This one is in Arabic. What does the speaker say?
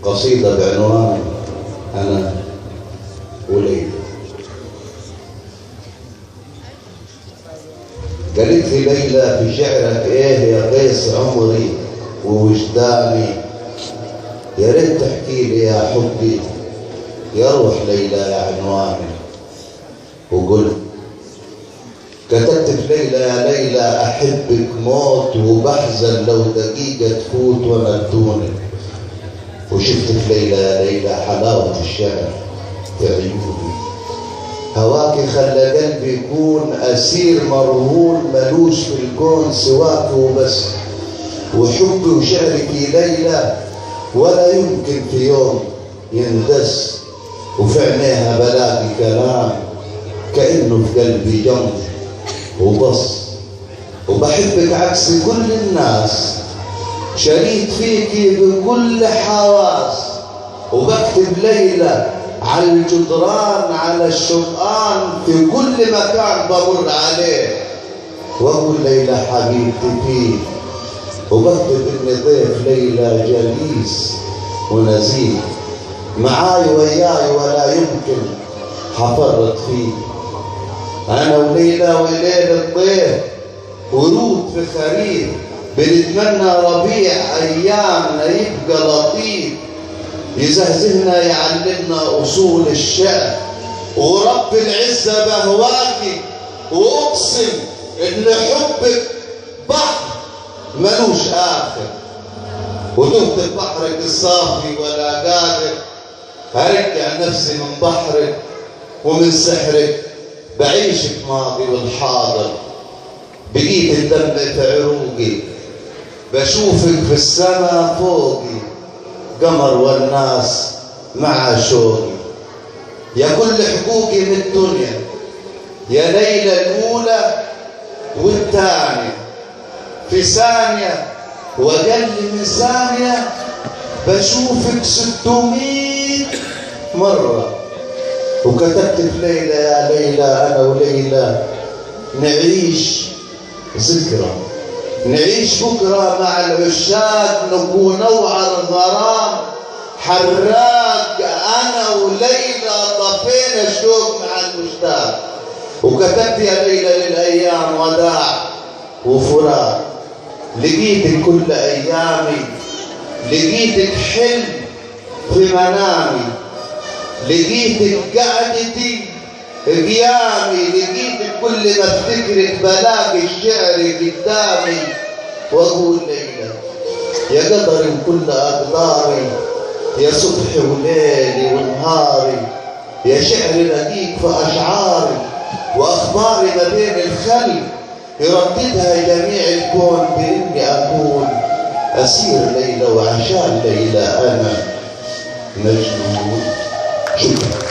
قصيدة بعنوان أنا وليلى. قالت لي ليلى في شعرك إيه يا قيس عمري ووجداني، يا ريت تحكي لي يا حبي يا روح ليلى يا عنواني. وقلت كتبت في ليلى يا ليلى أحبك موت وبحزن لو دقيقة تفوت وأنا بدونك. وشفت في ليلى يا ليلى حلاوة الشعر في عيوني، هواكي خلى قلبي يكون أسير مرهون ملوش في الكون سواك وبس. وحبي وشعرك ليلى ولا يمكن في يوم يندس، وفي عينيها بلاقي كلام كأنه في قلبي جمر وبص. وبحبك عكس كل الناس، شريت فيكي بكل حواس، وبكتب ليلى على الجدران على الشقان في كل مكان بمر عليه، واقول ليلى حبيبتي فيه. وبكتب اني ضيف ليلى جليس ونزيل معاي وياي ولا يمكن حفرط فيه. انا وليلى وليلى الضيف ورود في خريف، بنتمنى ربيع ايامنا يبقى لطيف، يزهزهنا يعلمنا اصول الشعر. ورب العزه بهواكي واقسم ان حبك بحر ملوش اخر، وتهت بحرك الصافي ولا قادر ارجع نفسي من بحرك ومن سحرك. بعيشك ماضي والحاضر، بقيت الدم في عروقي، بشوفك في السما فوقي قمر والناس مع شوقي. يا كل حقوقي من الدنيا يا ليلى الأولى والثانية، في ثانية وأقل من ثانية بشوفك 600 مرة. وكتبت في ليلى يا ليلى أنا وليلى نعيش ذكرى، نعيش بكرة مع العشاق، نكون نوع الغرام حراق. أنا وليلى طفينا الشوق مع المشتاق. وكتبت يا ليلى للأيام وداع وفراق، لقيتك كل أيامي، لقيتك حلم في منامي، لقيتك قعدتي قيامي، لقيتك كل ما افتكرك بلاقي الشعر قدامي. واقول ليلى يا قدري وكل اقداري، يا صبحي وليلي ونهاري، يا شعري لقيك في اشعاري واخباري ما بين الخلق، يرددها جميع الكون باني اكون اسير ليلى، وعشان ليلى انا مجنون. شكرا.